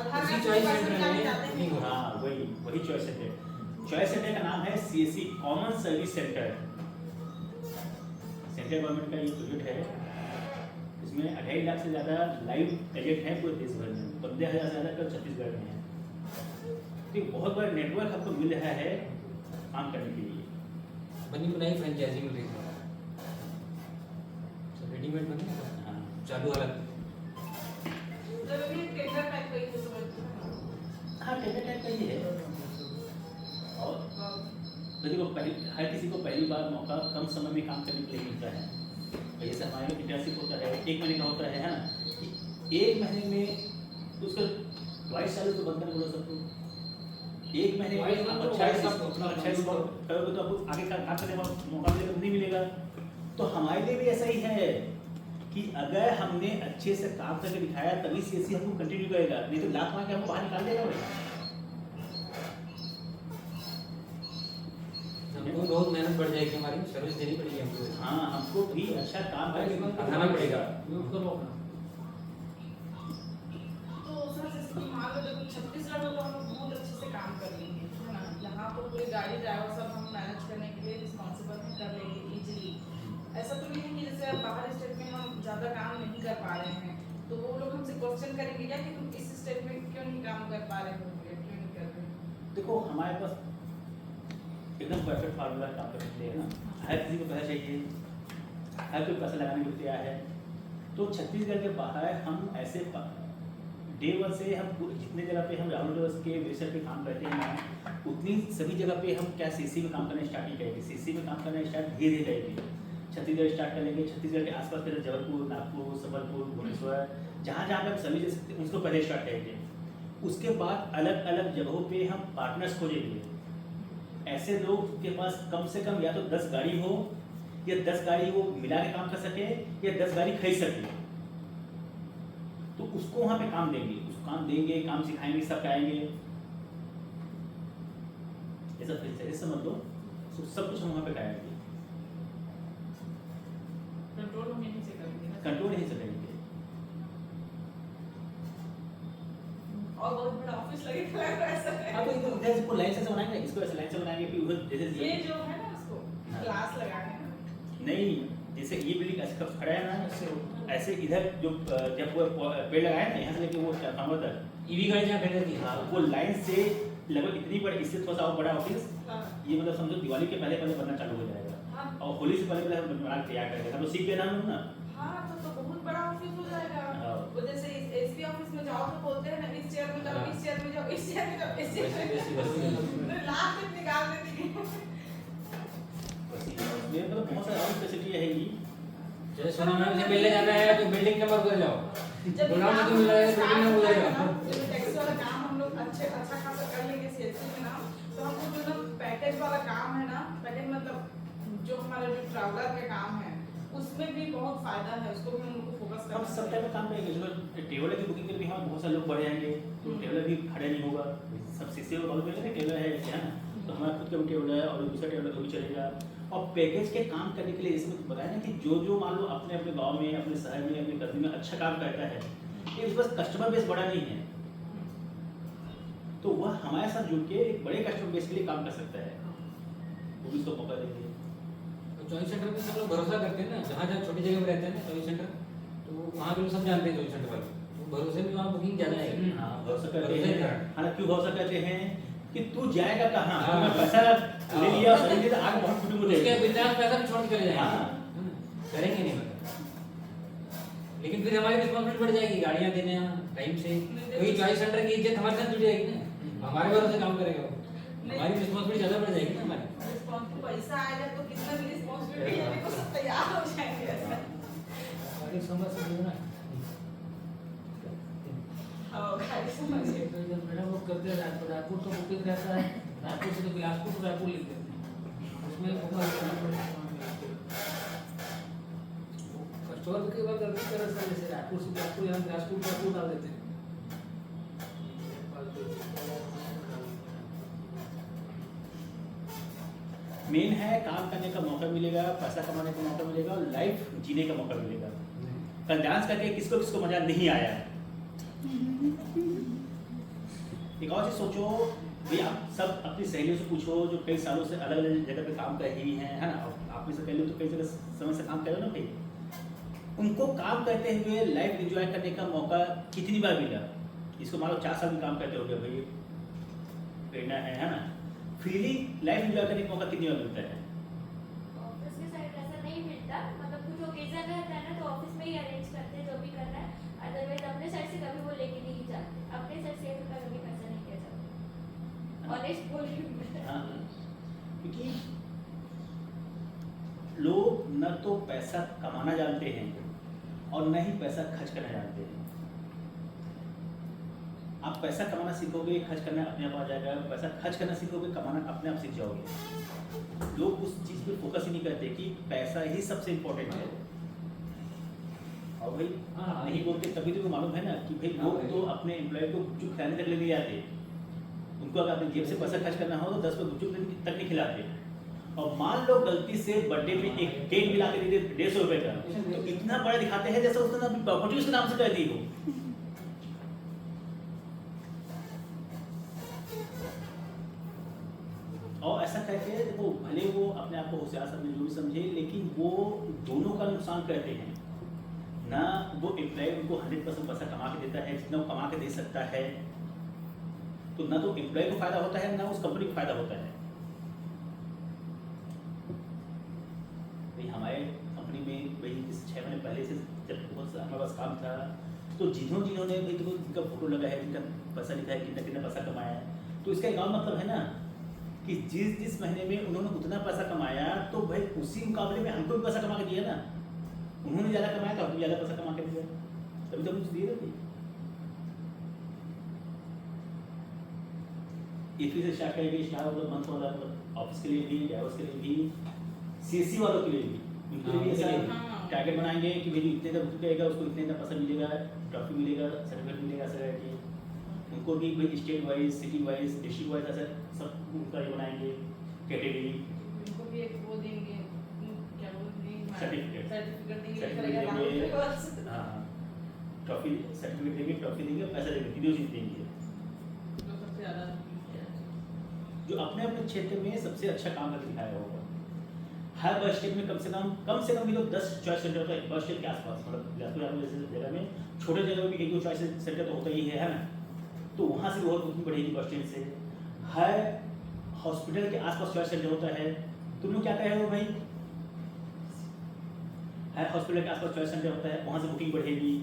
आधार उसी कार्ड चॉइस के सेंटर पास में जाते हैं। नहीं हाँ वही चॉइस सेंटर। चॉइस सेंटर का नाम है CSC, common service centre. Central government का ये प्रोजेक्ट है, इसमें 2.5 लाख से ज़्यादा लाइव एजेंट हैं पूरे देश भर में, 15,000 से ज़्यादा कल छत्तीसगढ़ में है। तो एक बहुत बड़ा नेटवर्क आपको मिल रहा है काम करने के लिए। बनी बनाई फ्रेंचाइजी मिल रही है, सब रेडीमेड बने हाँ चालू हालत। जब भी टेंडर टाइप का ही हो समझते हैं। हाँ टेंडर टाइप का ही है। और देखो हर किसी को पहली बार मौका कम समय में काम करने के लिए मिलता है। जैसे हमारे में इंटर्नशिप होता है 1 महीने का होता है ना, कि 1 महीने में तो उसका 22 साल तो बंद करने बोलो सबको। 1 महीने में आप अच्छा करोगे तो आपको आगे का काम करने का मौका मिलेगा नहीं मिलेगा। तो हमारे लिए भी ऐसा ही है कि अगर हमने अच्छे से काम करके दिखाया तभी सीएससी हमको कंटिन्यू करेगा, नहीं तो लात मार के हमको बाहर निकाल देगा भाई। हमको बहुत मेहनत बढ़ जाएगी, हमारी सर्विस देनी पड़ेगी हमको। हाँ, हमको भी अच्छा काम करके दिखाना पड़ेगा। तो सर जैसे मान लो देखो छत्तीसगढ़ में तो हम लोग बहुत अच्छे से काम कर लेंगे, है ना। यहाँ तो पूरी गाड़ी ड्राइवर सब हम मैनेज करने के लिए रिस्पॉन्सिबल में कर लेंगे इजीली। ऐसा तो नहीं है कि जैसे बाहर स्टेट में हम ज़्यादा काम नहीं कर पा रहे हैं तो वो लोग हमसे क्वेश्चन करेंगे क्या कि तुम इस स्टेट में क्यों नहीं काम कर पा रहे हो, क्यों नहीं कर रहे हो। देखो हमारे पास एकदम परफेक्ट फार्मूला काम करने के लिए है ना, हर किसी को पैसा चाहिए, हर कोई पैसा लगाने के लिए तैयार है। तो छत्तीसगढ़ के बाहर हम ऐसे डे वन से हम जितने जगह पे हम राहुल डोस के वेबसाइट पे काम करते हैं ना, उतनी सभी जगह पे हम क्या सीसी में काम करना स्टार्ट नहीं करेंगे। सीसी में काम करना स्टार्ट धीरे धीरे करेंगे। छत्तीसगढ़ स्टार्ट करेंगे, छत्तीसगढ़ के आसपास के जबलपुर, नागपुर, संबलपुर, भुवनेश्वर, जहाँ जहाँ पे हम सर्विस दे सकते हैं उसको पहले स्टार्ट करेंगे। उसके बाद अलग अलग जगहों पे हम पार्टनर्स खोजेंगे, ऐसे लोग के पास कम से कम या तो 10 गाड़ी हो या 10 गाड़ी वो मिला के काम कर सके या 10 गाड़ी खरीद सके, तो उसको वहाँ पे काम देंगे, उसको काम देंगे, काम सिखाएंगे, सब कराएंगे। ऐसा समझ लो, सब कुछ हम वहाँ पे कराएंगे। कंट्रोल हम यहीं से करेंगे ना। कंट्रोल नहीं से करेंगे। और बहुत बड़ा ऑफिस लगेगा ऐसा है। हाँ, तो इधर इसको लाइन से बनाएंगे, इसको ऐसे लाइन से बनाएंगे, फिर उधर जैसे ये जो है ना उसको हाँ। ग्लास लगाने हैं। नहीं, जैसे ये बिल्डिंग ऐसे कब खड़ा है ना, ऐसे इधर जो जब वो पेड़ लगाए ना यहाँ से लेके वो ट्रांसफार्मर तक ईवी गाड़ी जहाँ खड़ी रहती है, हाँ, वो लाइन से लगभग इतनी बड़ी, इससे थोड़ा सा और बड़ा ऑफिस, हाँ। ये मतलब समझो दिवाली के पहले पहले बनना चालू हो जाएगा हाँ। और होली से पहले पहले हम बना के तैयार करेंगे। हम तो सीख गए ना हम लोग ना। हाँ, तो बहुत बड़ा ऑफिस हो जाएगा। हाँ। वो जैसे एसपी ऑफिस में जाओ तो बोलते हैं ना इस चेयर में जाओ, इस चेयर में जाओ, इस चेयर में जाओ, इस चेयर में जाओ। लास्ट तक निकाल देते हैं। बस ये मतलब बहुत सारी और फैसिलिटी रहेगी। जैसे सोना मैम से मिलने जाना है तो बिल्डिंग नंबर पर जाओ, जब गुलाम से मिलना है तो बिल्डिंग नंबर पर जाओ। जब टैक्स वाला काम हम लोग अच्छा खासा कर लेंगे सीएससी में ना, तो हमको जो ना पैकेज वाला काम है ना, पैकेज मतलब जो हमारा जो ट्रैवलर का काम है उसमें भी बहुत फायदा है, उसको भी हम लोग को फोकस हम करना सब टाइम में काम करेंगे। जो टेबल की बुकिंग के लिए भी हमारे बहुत सारे लोग बढ़ जाएंगे, तो टेबल भी खड़े नहीं होगा। सब सीसी और कॉल में टेबल है जैसे है ना, तो हमारा खुद का भी टेबल है और दूसरा टेबल भी चलेगा। और पैकेज के काम करने के लिए जैसे मैंने बताया ना कि जो मान लो अपने अपने गांव में, अपने शहर में, अपने कस्बे में अच्छा काम करता है, ये बस कस्टमर बेस बड़ा नहीं है, तो वह हमारे साथ जुड़ के एक बड़े कस्टमर बेस के लिए काम कर सकता है, वो भी उसको मौका देंगे। जॉइंट सेंटर में सब लोग भरोसा करते हैं ना, जहाँ जहाँ छोटी जगह में रहते हैं ना जॉइंट सेंटर, तो वहाँ के लोग सब जानते हैं जॉइंट सेंटर वाले, तो भरोसे में वहाँ बुकिंग ज़्यादा है। हाँ, भरोसा करते भरोसे हैं। हैं। हाँ, क्यों भरोसा करते हैं कि तू जाएगा कहाँ? हाँ। मैं पैसा ले लिया और सही तो आगे बहुत कुछ उसके मुझे। बिंदास पैसा भी छोड़ के चले जाएंगे, हाँ। है ना? करेंगे नहीं मतलब, लेकिन फिर हमारी रिस्पॉन्सिबिलिटी बढ़ जाएगी, गाड़ियाँ देने टाइम से, क्योंकि जॉइंट सेंटर की इज्जत हमारे साथ जुड़ जाएगी ना, हमारे भरोसे काम करेगा वो, हमारी रिस्पॉन्सिबिलिटी ज़्यादा बढ़ जाएगी ना हमारी। रिस्पॉन्सिबिलिटी पैसा आएगा तो कितना भी रिस्पॉन्सिबिलिटी लेने को सब तैयार हो जाएंगे ऐसा। गाड़ी समझ सकते हो ना, हाँ, गाड़ी समझिए। मेरा बुक करते हैं रायपुर का बुकिंग रहता है, रायपुर से तो बिलासपुर तो रायपुर लिख देते हैं, उसमें फोकस करना पड़ता है। कस्टमर की बात करते हैं तरह से, जैसे रायपुर से बिलासपुर यहाँ बिलासपुर का रायपुर डाल देते हैं। मेन है काम करने का मौका मिलेगा, पैसा कमाने का मौका मिलेगा और लाइफ जीने का मौका मिलेगा। कल डांस करके किसको किसको मजा नहीं आया? एक और चीज सोचो भाई, आप सब अपनी सहेलियों से पूछो जो कई सालों से अलग अलग जगह पे काम कर रही हैं, है ना, आप में से कई लोग तो कई जगह समय से काम कर रहे हो ना भाई, उनको काम करते हुए लाइफ एंजॉय करने का मौका कितनी बार मिला? इसको मान लो 4 साल में काम करते हो गए भाई, प्रेरणा है ना, फीलिंग लाइफ एंजॉय करने का मौका कितनी बार मिलता है? ऑफिस के साइड ऐसा नहीं मिलता, मतलब कुछ ओकेजन रहता है ना तो ऑफिस में ही अरेंज करते हैं जो भी करना है, अदरवाइज अपने साइड से कभी वो लेके नहीं जाते, अपने साइड से तो कभी पैसा नहीं किया जाता, ऑनेस्ट बोल रही हूँ मैं। हाँ, क्योंकि लोग न तो पैसा कमाना जानते हैं और न ही पैसा खर्च करना जानते हैं। आप पैसा कमाना सीखोगे, खर्च करना अपने आप आ जाएगा। पैसा खर्च करना सीखोगे, कमाना अपने आप सीख जाओगे। लोग उस चीज़ पे फोकस ही नहीं करते कि पैसा ही सबसे इम्पोर्टेंट है। और भाई हाँ, नहीं बोलते तभी तो मालूम है ना कि भाई हाँ, लोग भाई। तो अपने एम्प्लॉय को गुपचुप खिलाने तक ले नहीं आते, उनको अगर अपनी जेब से पैसा खर्च करना हो तो 10 रुपये गुपचुप तक नहीं खिलाते। और मान लो गलती से बर्थडे में एक केक मिला के दे दे 150 रुपये का, तो इतना बड़ा दिखाते हैं जैसे उसने अपनी प्रॉपर्टी उसके नाम से कर दी हो। और ऐसा करके देखो भले वो अपने आप को होशियार समझे जो भी समझे, लेकिन वो दोनों का नुकसान करते हैं ना। वो एम्प्लॉय उनको 100% पैसा कमा के देता है जितना वो कमा के दे सकता है, तो ना तो एम्प्लॉय को फायदा होता है ना उस कंपनी को फायदा होता है। भाई हमारे कंपनी में भाई 6 महीने पहले से जब बहुत हमारे पास काम था, तो जिन्होंने भाई देखो जिनका फोटो लगा है, जिनका पैसा लिखा है, कितना कितना पैसा कमाया है, तो इसका एक और मतलब है ना कि जिस महीने में उन्होंने उतना पैसा कमाया, तो भाई उसी मुकाबले में हमको भी पैसा कमा के दिया ना। उन्होंने ज़्यादा कमाया तो हमको ज़्यादा पैसा कमा के दिया, तभी तो मुझे दिए ना। इसी से स्टार्ट करेंगे, स्टार्ट ऑफ द मंथ वाला ऑफिस के लिए भी, ड्राइवर्स के लिए भी, सीएससी वालों के लिए भी, उनके लिए भी ऐसा हाँ। टारगेट बनाएंगे कि भाई इतने तक करेगा उसको इतने तक पैसा मिलेगा, ट्रॉफी मिलेगा, सर्टिफिकेट मिलेगा, ऐसा करके उनको भी भाई state wise, city wise, district wise ऐसा सब उनका ये बनाएंगे कैटेगरी। उनको भी एक वो देंगे, क्या बोलते हैं, सर्टिफिकेट देंगे, सर्टिफिकेट देंगे, हाँ ट्रॉफी सर्टिफिकेट देंगे, ट्रॉफी देंगे, पैसा देंगे, तीनों चीज़ देंगे। जो सबसे ज़्यादा जो अपने अपने क्षेत्र में सबसे अच्छा काम करके दिखाया होगा। हर बस स्टैंड में कम से कम भी लोग 10 चॉइस सेंटर होता है बस स्टैंड के आसपास, मतलब बिलासपुर जैसे जगह में, छोटे जगह में भी 1-2 चॉइस सेंटर तो होता ही है ना। तो वहाँ से बहुत बुकिंग बढ़ेगी बस स्टैंड से। हर हॉस्पिटल के आसपास चॉइस सेंटर होता है, तुम लोग क्या कह रहे हो भाई? हर हॉस्पिटल के आसपास चॉइस सेंटर होता है, वहाँ से बुकिंग बढ़ेगी।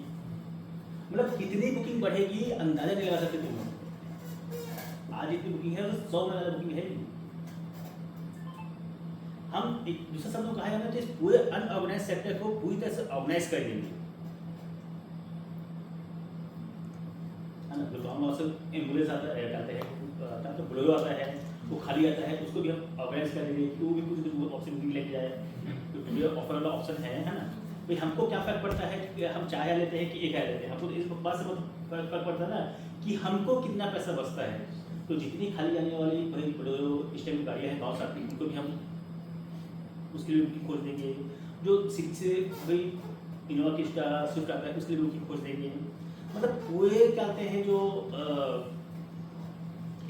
मतलब कितनी बुकिंग बढ़ेगी अंदाजा नहीं लगा सकते तुम लोग। आज इतनी बुकिंग है तो 100 में ज़्यादा बुकिंग है ही। हम एक दूसरा शब्द कहा जाना तो इस पूरे अनऑर्गेनाइज सेक्टर को पूरी तरह से ऑर्गेनाइज कर देंगे, है ना। जो गाँव से एम्बुलेंस आता है तो बोलेरो आता है, वो खाली आता है, उसको भी हम ऑर्गेनाइज कर देंगे कि वो भी कुछ ऑप्शन बुकिंग लेके जाए। तो ऑफर वाला ऑप्शन है ना। भाई हमको क्या फर्क पड़ता है कि हम 4,000 लेते हैं कि 1,000 लेते हैं, हमको तो इस बात से फर्क पड़ता है ना कि हमको कितना पैसा बचता है। तो जितनी खाली जाने वाली भाई बोलेरो इस टाइम गाड़ियाँ हैं गाँव से आती, उनको भी हम उसके लिए बुकिंग खोज देंगे। जो सिटी से भाई इनोवा क्रिस्टा स्विफ्ट आता है उसके लिए बुकिंग खोज देंगे। मतलब पूरे क्या कहते हैं जो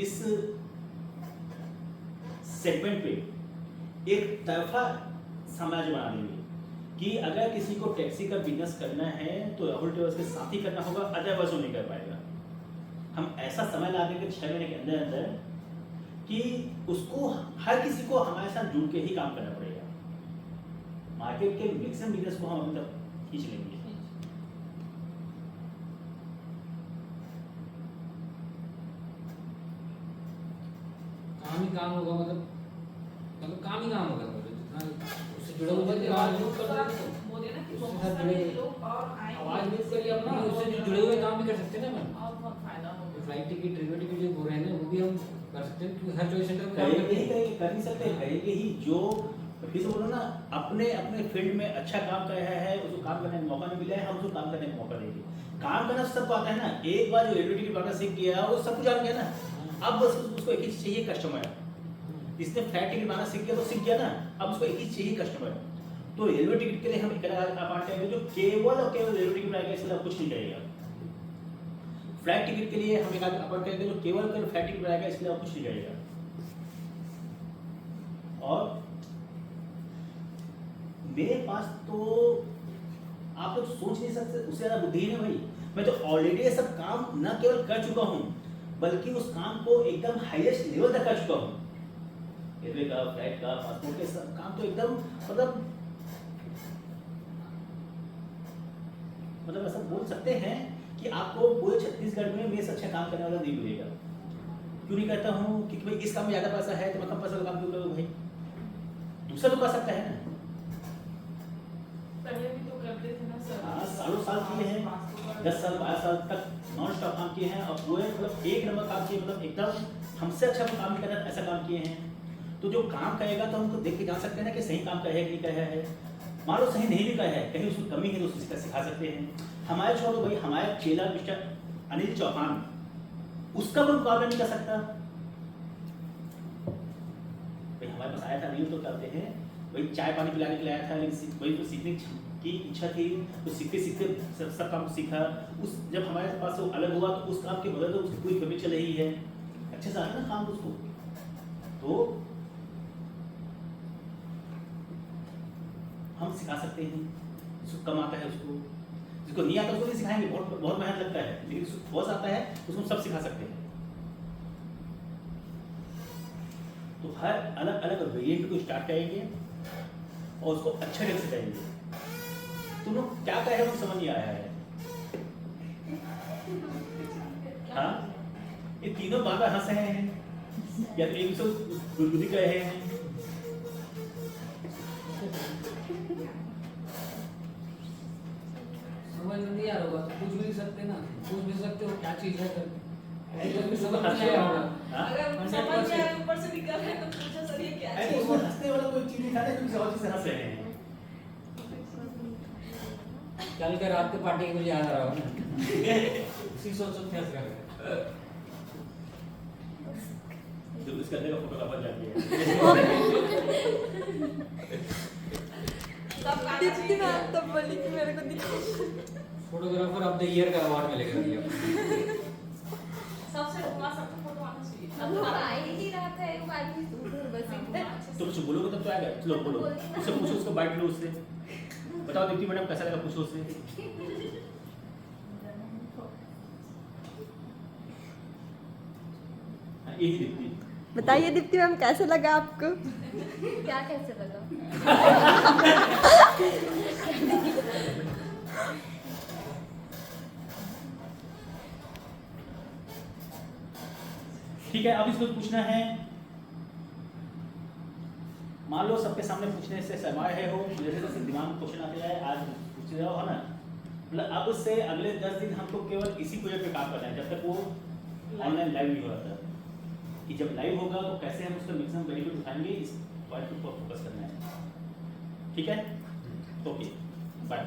इस सेगमेंट पे एक तरफा साम्राज्य बना देंगे कि अगर किसी को टैक्सी का बिजनेस करना है तो राहुल ट्रेवल्स के साथ ही करना होगा, अदरवाइज वो नहीं कर पाएगा। हम ऐसा समय ला देंगे 6 महीने के अंदर अंदर कि उसको हर किसी को हमारे साथ जुड़ के ही काम करना पड़ेगा। मार्केट के मैक्सिमम बिजनेस को हम अपनी तरफ खींच लेंगे। काम ही काम होगा, मतलब काम ही काम होगा, जितना उससे जुड़े हुए उसके थे बाद आवाज लोग बोले ना कि उसके बहुत साथ सारे जुड़े- लोग और आएंगे, आवाज मिस कर लिया अपना, उससे जुड़े हुए काम भी कर सकते हैं ना अपन। और बहुत फायदा होगा। फ्लाइट टिकट, रेलवे टिकट जो हो रहे हैं ना, वो भी हम कर सकते हैं क्योंकि हर चॉइस सेंटर में काम करेंगे करते ही हैं। करेंगे, कर नहीं सकते, करेंगे ही। जो फिर से बोलो ना, अपने अपने फील्ड में अच्छा काम कर रहा है, उसको काम करने का मौका नहीं मिला है, हम उसको काम करने का मौका देंगे। काम करना सबको आता है ना। एक बार जो रेलवे टिकट बनाना सीख गया वो सब कुछ जान गया ना। अब बस उसको एक ही चीज चाहिए, कस्टमर। जिसने फ्लाइट टिकट बनाना सीख गया तो सीख गया ना, अब उसको एक ही चाहिए, कस्टमर। तो रेलवे टिकट के लिए हम एक अपार्ट करेंगे जो केवल और केवल रेलवे टिकट बनाएगा, इसके अलावा कुछ नहीं करेगा। फ्लाइट टिकट के लिए हम एक अपार्ट करेंगे जो केवल केवल फ्लाइट टिकट बनाएगा, इसके अलावा कुछ नहीं करेगा। और मेरे पास तो आप लोग सोच नहीं सकते उससे ज्यादा बुद्धि है ना भाई। मैं तो ऑलरेडी ये सब काम न केवल कर चुका हूँ, बल्कि उस काम को एकदम हाईएस्ट लेवल तक कर चुका हूँ। रेलवे का, फ्लाइट का, पासपोर्ट के सब काम तो एकदम मतलब ऐसा बोल सकते हैं कि आपको पूरे छत्तीसगढ़ में मेरे से अच्छा काम करने वाला नहीं मिलेगा। क्यों नहीं कहता हूँ? क्योंकि भाई इस काम में ज्यादा पैसा है तो मैं कम पैसा का काम क्यों करूँ भाई? दूसरा तो कर सकता है ना। पहले भी तो करते थे ना सर। हाँ, सालों साल किए हैं, 10 साल 12 साल तक नॉन स्टॉप काम किए हैं और पूरे मतलब एक नंबर काम किए, मतलब एकदम हमसे अच्छा काम नहीं करता ऐसा काम किए हैं। तो जो काम करेगा तो हमको देख के जान सकते हैं ना कि सही काम कर है कि नहीं कर है। मान लो सही नहीं भी कहा है, कहीं उसमें कमी है तो उसको सिखा सकते हैं। हमारे छोड़ो भाई, हमारे चेला मिस्टर अनिल चौहान, उसका कोई मुकाबला नहीं कर सकता भाई। हमारे पास आया था, नहीं तो करते हैं भाई, चाय पानी पिलाने के लिए आया था, लेकिन वही तो सीखने की इच्छा थी, तो सीखते सीखते सब काम सीखा। उस जब हमारे पास वो अलग हुआ तो उस काम की मदद तो उसकी पूरी फैमिली चल रही है, अच्छे से आता ना काम उसको। तो हम सिखा सकते हैं, जिसको कम आता है उसको, जिसको नहीं आता उसको नहीं सिखाएंगे, बहुत बहुत मेहनत लगता है, लेकिन जिसको बहुत आता है उसको सब सिखा सकते हैं। तो हर अलग अलग वेरिएंट को स्टार्ट करेंगे और उसको अच्छे ढंग से करेंगे। तुम लोग क्या कहे वो समझ नहीं आया है। हाँ, ये तीनों बार बार हंस रहे हैं या तो एक दूसरे गुदगुदी कर रहे हैं। समझ में नहीं आ रहा होगा तो पूछ भी सकते ना, पूछ भी सकते हो क्या चीज है करके, समझ हंस नहीं रहे आया हो। होगा। हाँ? अगर समझ में आए ऊपर से निकल रहे तो पूछो सर ये क्या अरे चीज उसमें है? हंसने वाला कोई चीज नहीं था, लेकिन किसी और चीज से हंस रहे हैं। कल के रात के पार्टी मुझे याद आ रहा है, उसी सोच सोच के हंस रहा है। जब इसके अंदर का फोटोग्राफर जाती है। तब कहाँ दीप्ति चाहिए? मैम तब बोली कि मेरे को दिखाओ। फोटोग्राफर ऑफ द ईयर का अवार्ड मिलेगा भैया। सबसे वहाँ सबको फोटो आना चाहिए। हम लोग आ ही नहीं रहा था, एक आदमी दूर बस इधर। तो कुछ बोलोगे तब तो आएगा। चलो बोलो, उससे पूछो, उसको बाइट लो उससे, बताओ दीप्ति मैडम कैसा लगा, पूछो उससे। हाँ, यही दीप्ति। बताइए दीप्ति मैम कैसा लगा आपको? क्या कैसे लगा? ठीक है, अब इसको पूछना है। मान लो सबके सामने पूछने से शर्मा रहे हो, जैसे जैसे दिमाग में क्वेश्चन आते जाए, आज पूछ रहे हो, है ना। मतलब अब से अगले 10 दिन हमको केवल इसी प्रोजेक्ट पे काम करना है, जब तक वो ऑनलाइन लाइव नहीं हो रहा था। कि जब लाइव होगा तो कैसे हम उसका मैक्सिमम बेनिफिट उठाएंगे, इस पॉइंट पर फोकस करना है। ठीक है, ओके, बाय।